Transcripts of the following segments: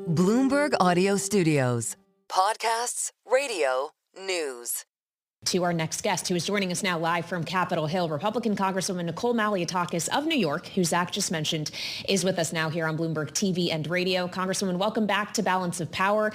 Bloomberg Audio Studios. Podcasts, radio, news. To our next guest, who is joining us now live from Capitol Hill, Republican Congresswoman Nicole Malliotakis of New York, who Zach just mentioned, is with us now here on Bloomberg TV and radio. Congresswoman, welcome back to Balance of Power.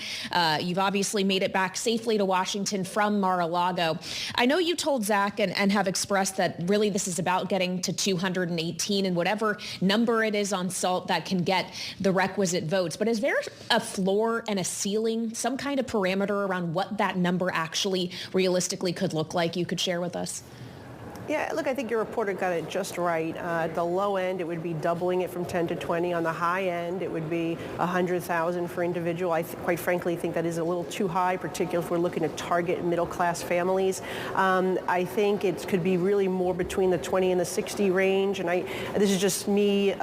You've obviously made it back safely to Washington from Mar-a-Lago. I know you told Zach and have expressed that really this is about getting to 218 and whatever number it is on SALT that can get the requisite votes. But is there a floor and a ceiling, some kind of parameter around what that number actually realistically could look like you could share with us? Yeah, look, I think your reporter got it just right. At the low end, it would be doubling it from 10 to 20. On the high end, it would be 100,000 for individual. I quite frankly think that is a little too high, particularly if we're looking to target middle-class families. I think it could be really more between the 20 and the 60 range. And this is just me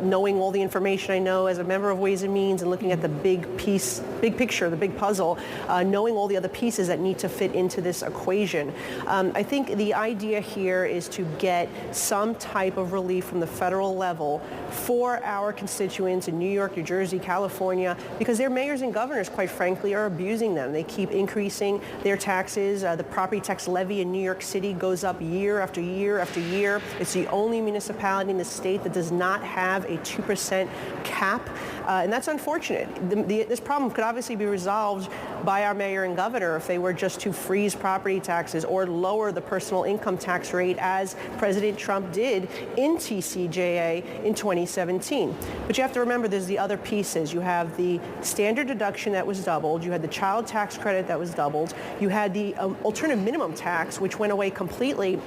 knowing all the information I know as a member of Ways and Means and looking at the big picture, the big puzzle, knowing all the other pieces that need to fit into this equation. I think the idea here is to get some type of relief from the federal level for our constituents in New York, New Jersey, California, because their mayors and governors, quite frankly, are abusing them. They keep increasing their taxes. The property tax levy in New York City goes up year after year after year. It's the only municipality in the state that does not have a 2% cap, and that's unfortunate. This problem could obviously be resolved by our mayor and governor if they were just to freeze property taxes or lower the personal income tax rate as President Trump did in TCJA in 2017. But you have to remember there's the other pieces. You have the standard deduction that was doubled. You had the child tax credit that was doubled. You had the alternative minimum tax, which went away completely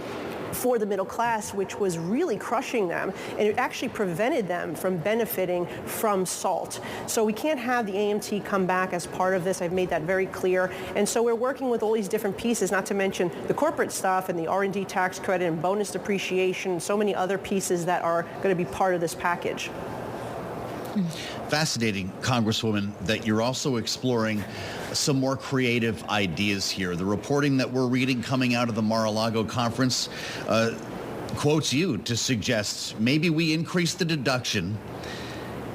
for the middle class, which was really crushing them, and it actually prevented them from benefiting from SALT. So we can't have the AMT come back as part of this. I've made that very clear. And so we're working with all these different pieces, not to mention the corporate stuff and the R&D tax credit and bonus depreciation and so many other pieces that are going to be part of this package. Fascinating, Congresswoman, that you're also exploring some more creative ideas here. The reporting that we're reading coming out of the Mar-a-Lago conference quotes you to suggest maybe we increase the deduction.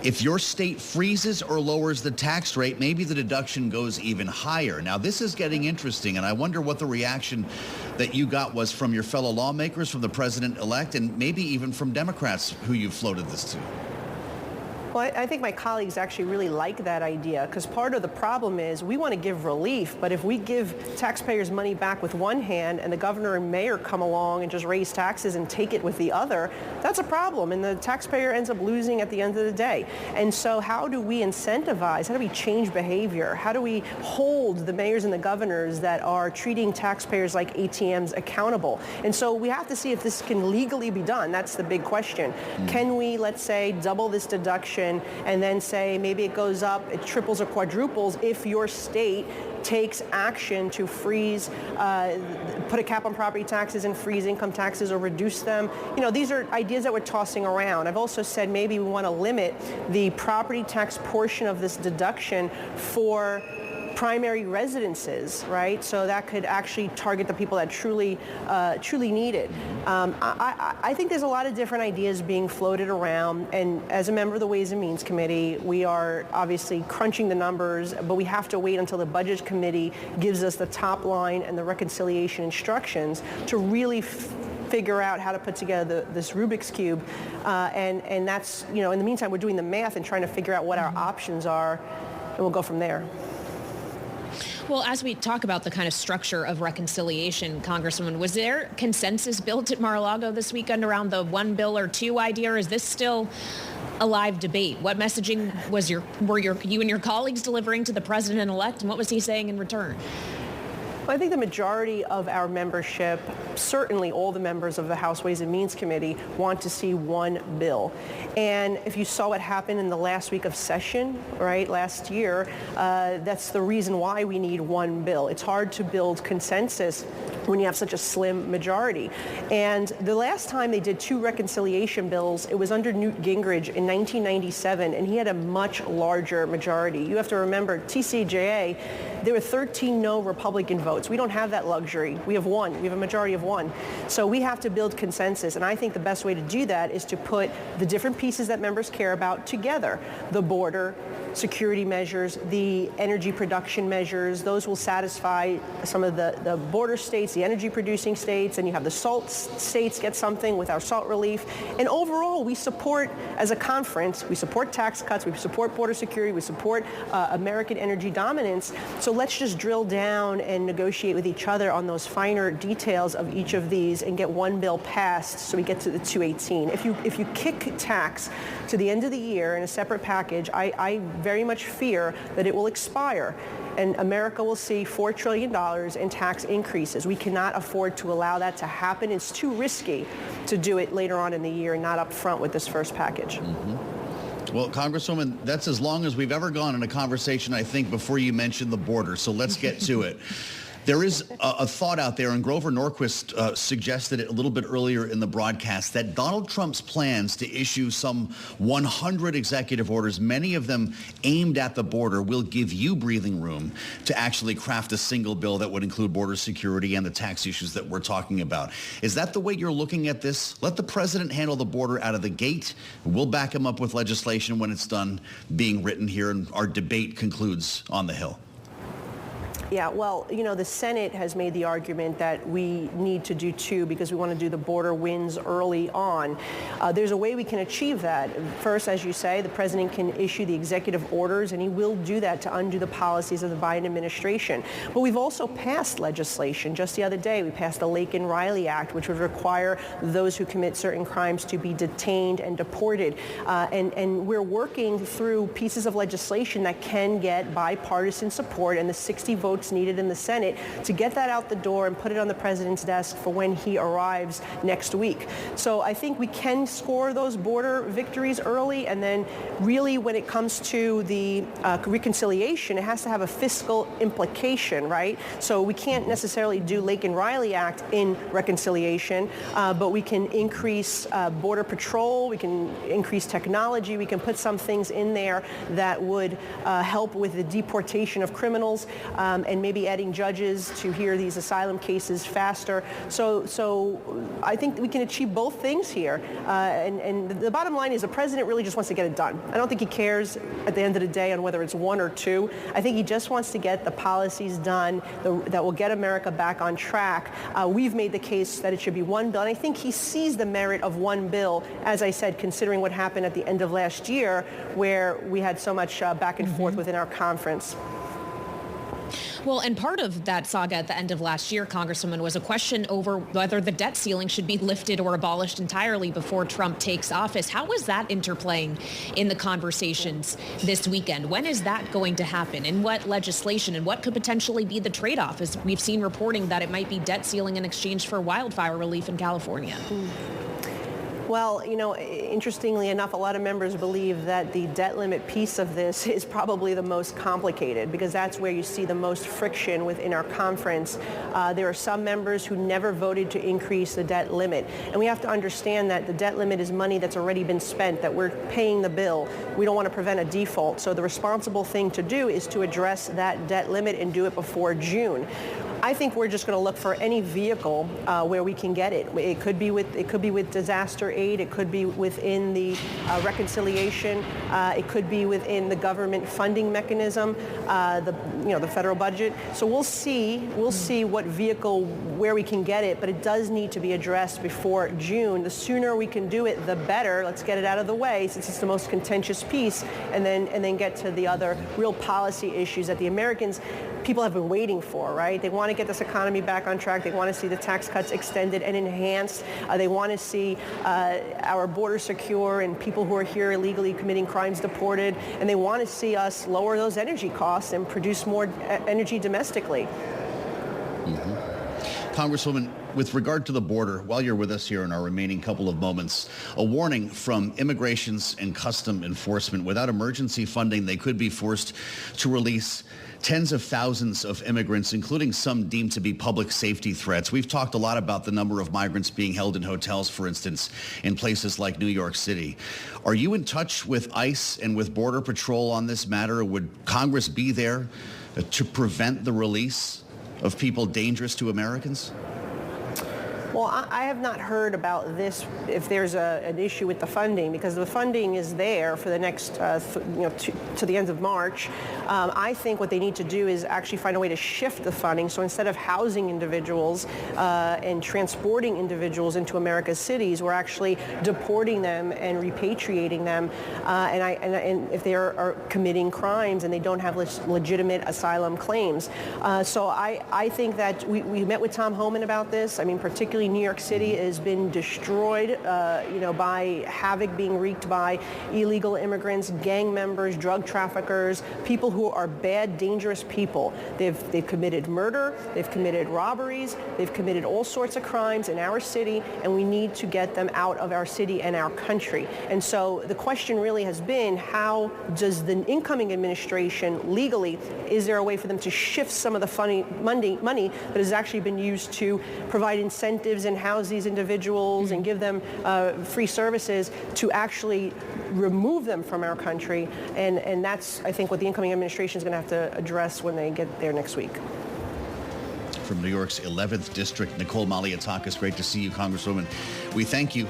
If your state freezes or lowers the tax rate, maybe the deduction goes even higher. Now, this is getting interesting, and I wonder what the reaction that you got was from your fellow lawmakers, from the president-elect, and maybe even from Democrats who you floated this to. Well, I think my colleagues actually really like that idea, because part of the problem is we want to give relief, but if we give taxpayers money back with one hand and the governor and mayor come along and just raise taxes and take it with the other, that's a problem, and the taxpayer ends up losing at the end of the day. And so how do we incentivize? How do we change behavior? How do we hold the mayors and the governors that are treating taxpayers like ATMs accountable? And so we have to see if this can legally be done. That's the big question. Can we, let's say, double this deduction and then say maybe it goes up, it triples or quadruples if your state takes action to freeze, put a cap on property taxes and freeze income taxes or reduce them. You know, these are ideas that we're tossing around. I've also said maybe we want to limit the property tax portion of this deduction for primary residences, right? So that could actually target the people that truly need it. I think there's a lot of different ideas being floated around, and as a member of the Ways and Means Committee, we are obviously crunching the numbers, but we have to wait until the Budget Committee gives us the top line and the reconciliation instructions to really figure out how to put together this Rubik's Cube. And that's, you know, in the meantime, we're doing the math and trying to figure out what our options are, and we'll go from there. Well, as we talk about the kind of structure of reconciliation, Congresswoman, was there consensus built at Mar-a-Lago this weekend around the one bill or two idea, or is this still a live debate? What messaging were you and your colleagues delivering to the president-elect, and what was he saying in return? Well, I think the majority of our membership, certainly all the members of the House Ways and Means Committee, want to see one bill. And if you saw what happened in the last week of session, right, last year, that's the reason why we need one bill. It's hard to build consensus when you have such a slim majority. And the last time they did two reconciliation bills, it was under Newt Gingrich in 1997, and he had a much larger majority. You have to remember, TCJA, there were 13 no Republican votes. We don't have that luxury. We have one. We have a majority of one. So we have to build consensus, and I think the best way to do that is to put the different pieces that members care about together: the border, security measures, the energy production measures. Those will satisfy some of the border states, the energy producing states, and you have the salt states get something with our salt relief. And overall, we support, as a conference, we support tax cuts, we support border security, we support American energy dominance. So let's just drill down and negotiate with each other on those finer details of each of these and get one bill passed so we get to the 218. If you kick tax to the end of the year in a separate package, I very much fear that it will expire and America will see $4 trillion in tax increases. We cannot afford to allow that to happen. It's too risky to do it later on in the year and not up front with this first package. Mm-hmm. Well, Congresswoman, that's as long as we've ever gone in a conversation, I think, before you mentioned the border. So let's get to it. There is a thought out there, and Grover Norquist suggested it a little bit earlier in the broadcast, that Donald Trump's plans to issue some 100 executive orders, many of them aimed at the border, will give you breathing room to actually craft a single bill that would include border security and the tax issues that we're talking about. Is that the way you're looking at this? Let the president handle the border out of the gate. We'll back him up with legislation when it's done being written here and our debate concludes on the Hill. Yeah, well, the Senate has made the argument that we need to do two because we want to do the border wins early on. There's a way we can achieve that. First, as you say, the president can issue the executive orders, and he will do that to undo the policies of the Biden administration. But we've also passed legislation. Just the other day, we passed the Laken-Riley Act, which would require those who commit certain crimes to be detained and deported. And we're working through pieces of legislation that can get bipartisan support and the 60 votes needed in the Senate to get that out the door and put it on the president's desk for when he arrives next week. So I think we can score those border victories early, and then really when it comes to the reconciliation, it has to have a fiscal implication, right? So we can't necessarily do Laken-Riley Act in reconciliation, but we can increase border patrol, we can increase technology, we can put some things in there that would help with the deportation of criminals, and maybe adding judges to hear these asylum cases faster. So I think we can achieve both things here. And the bottom line is the president really just wants to get it done. I don't think he cares at the end of the day on whether it's one or two. I think he just wants to get the policies done that will get America back on track. We've made the case that it should be one bill, and I think he sees the merit of one bill, as I said, considering what happened at the end of last year, where we had so much back and forth within our conference. Well, and part of that saga at the end of last year, Congresswoman, was a question over whether the debt ceiling should be lifted or abolished entirely before Trump takes office. How is that interplaying in the conversations this weekend? When is that going to happen? And what legislation and what could potentially be the trade-off? As we've seen reporting that it might be debt ceiling in exchange for wildfire relief in California. Well, interestingly enough, a lot of members believe that the debt limit piece of this is probably the most complicated because that's where you see the most friction within our conference. There are some members who never voted to increase the debt limit. And we have to understand that the debt limit is money that's already been spent, that we're paying the bill. We don't want to prevent a default. So the responsible thing to do is to address that debt limit and do it before June. I think we're just going to look for any vehicle where we can get it. It could be with disaster aid. It could be within the reconciliation. It could be within the government funding mechanism, the federal budget. So we'll see what vehicle where we can get it. But it does need to be addressed before June. The sooner we can do it, the better. Let's get it out of the way since it's the most contentious piece, and then get to the other real policy issues that the people have been waiting for, right? They want to get this economy back on track. They want to see the tax cuts extended and enhanced. They want to see our border secure and people who are here illegally committing crimes deported. And they want to see us lower those energy costs and produce more energy domestically. Mm-hmm. Congresswoman, with regard to the border, while you're with us here in our remaining couple of moments, a warning from Immigrations and Custom Enforcement. Without emergency funding, they could be forced to release tens of thousands of immigrants, including some deemed to be public safety threats. We've talked a lot about the number of migrants being held in hotels, for instance, in places like New York City. Are you in touch with ICE and with Border Patrol on this matter? Would Congress be there to prevent the release of people dangerous to Americans? Well, I have not heard about this, if there's an issue with the funding, because the funding is there for the next, to the end of March. I think what they need to do is actually find a way to shift the funding. So instead of housing individuals and transporting individuals into America's cities, we're actually deporting them and repatriating them. And if they are committing crimes and they don't have legitimate asylum claims. So I think that we met with Tom Homan about this. I mean, particularly New York City has been destroyed, by havoc being wreaked by illegal immigrants, gang members, drug traffickers, people who are bad, dangerous people. They've committed murder, they've committed robberies, they've committed all sorts of crimes in our city, and we need to get them out of our city and our country. And so the question really has been, how does the incoming administration legally, is there a way for them to shift some of the money that has actually been used to provide incentives and house these individuals and give them free services, to actually remove them from our country? And that's, I think, what the incoming administration is going to have to address when they get there next week. From New York's 11th District, Nicole Malliotakis, great to see you, Congresswoman. We thank you.